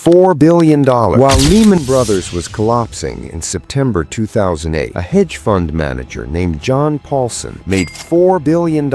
$4 billion. While Lehman Brothers was collapsing in September 2008, a hedge fund manager named John Paulson made $4 billion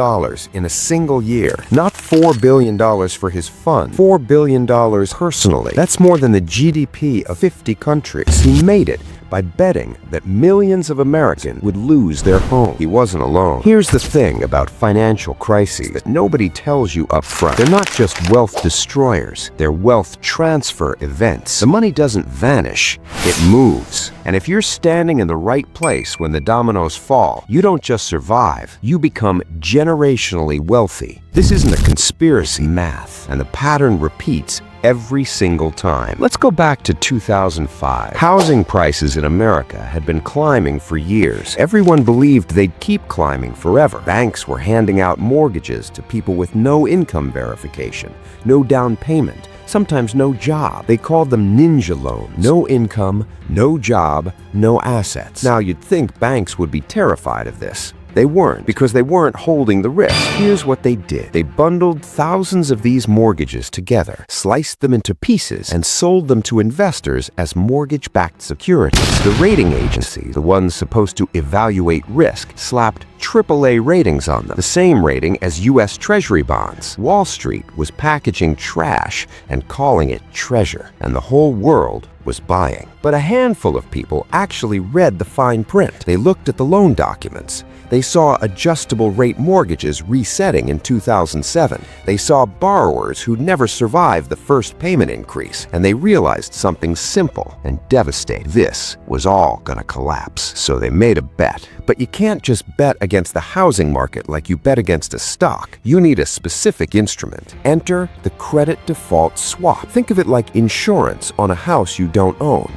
in a single year. Not $4 billion for his fund, $4 billion personally. That's more than the GDP of 50 countries. He made it by betting that millions of Americans would lose their home. He wasn't alone. Here's the thing about financial crises that nobody tells you up front. They're not just wealth destroyers, they're wealth transfer events. The money doesn't vanish, it moves. And if you're standing in the right place when the dominoes fall, you don't just survive, you become generationally wealthy. This isn't a conspiracy math, and the pattern repeats every single time. Let's go back to 2005. Housing prices in America had been climbing for years. Everyone believed they'd keep climbing forever. Banks were handing out mortgages to people with no income verification, no down payment, sometimes no job. They called them ninja loans. No income, no job, no assets. Now you'd think banks would be terrified of this. They weren't, because they weren't holding the risk. Here's what they did. They bundled thousands of these mortgages together, sliced them into pieces, and sold them to investors as mortgage-backed securities. The rating agency, the ones supposed to evaluate risk, slapped AAA ratings on them, the same rating as U.S. Treasury bonds. Wall Street was packaging trash and calling it treasure, and the whole world was buying. But a handful of people actually read the fine print. They looked at the loan documents. They saw adjustable rate mortgages resetting in 2007. They saw borrowers who'd never survived the first payment increase, and they realized something simple and devastating. This was all gonna collapse. So they made a bet. But you can't just bet against the housing market like you bet against a stock. You need a specific instrument. Enter the credit default swap. Think of it like insurance on a house you don't own.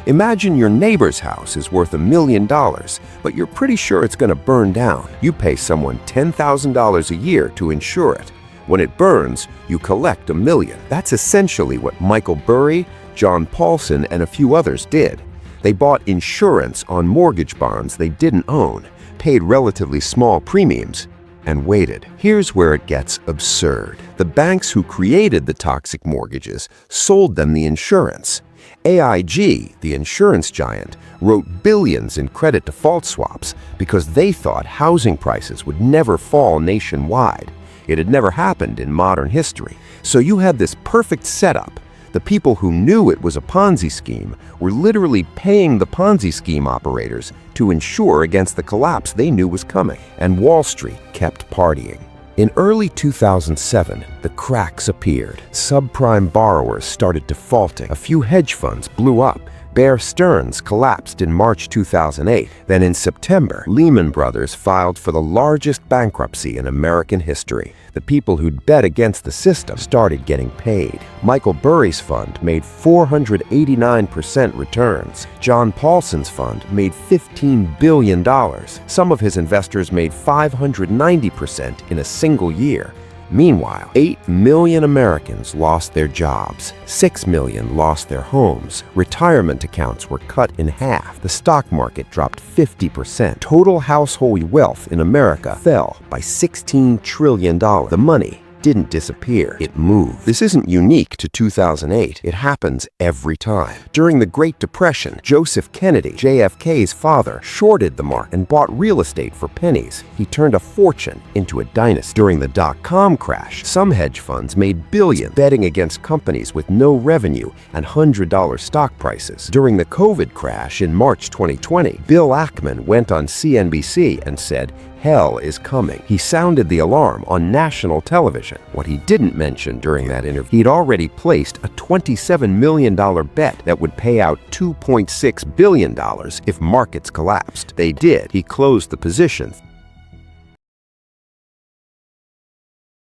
Imagine your neighbor's house is worth $1 million, but you're pretty sure it's going to burn down. You pay someone $10,000 a year to insure it. When it burns, you collect $1 million. That's essentially what Michael Burry, John Paulson, and a few others did. They bought insurance on mortgage bonds they didn't own, paid relatively small premiums, and waited. Here's where it gets absurd. The banks who created the toxic mortgages sold them the insurance. AIG, the insurance giant, wrote billions in credit default swaps because they thought housing prices would never fall nationwide. It had never happened in modern history. So you had this perfect setup. The people who knew it was a Ponzi scheme were literally paying the Ponzi scheme operators to insure against the collapse they knew was coming. And Wall Street kept partying. In early 2007, the cracks appeared. Subprime borrowers started defaulting. A few hedge funds blew up. Bear Stearns collapsed in March 2008. Then in September, Lehman Brothers filed for the largest bankruptcy in American history. The people who'd bet against the system started getting paid. Michael Burry's fund made 489% returns. John Paulson's fund made $15 billion. Some of his investors made 590% in a single year. Meanwhile, 8 million Americans lost their jobs. 6 million lost their homes. Retirement accounts were cut in half. The stock market dropped 50%. Total household wealth in America fell by $16 trillion. The money didn't disappear, it moved. This isn't unique to 2008. It happens every time. During the Great Depression, Joseph Kennedy, JFK's father, shorted the market and bought real estate for pennies. He turned a fortune into a dynasty. During the dot-com crash, some hedge funds made billions betting against companies with no revenue and $100 stock prices. During the COVID crash in March 2020, Bill Ackman went on CNBC and said, "Hell is coming." He sounded the alarm on national television. What he didn't mention during that interview, he'd already placed a $27 million bet that would pay out $2.6 billion if markets collapsed. They did. He closed the position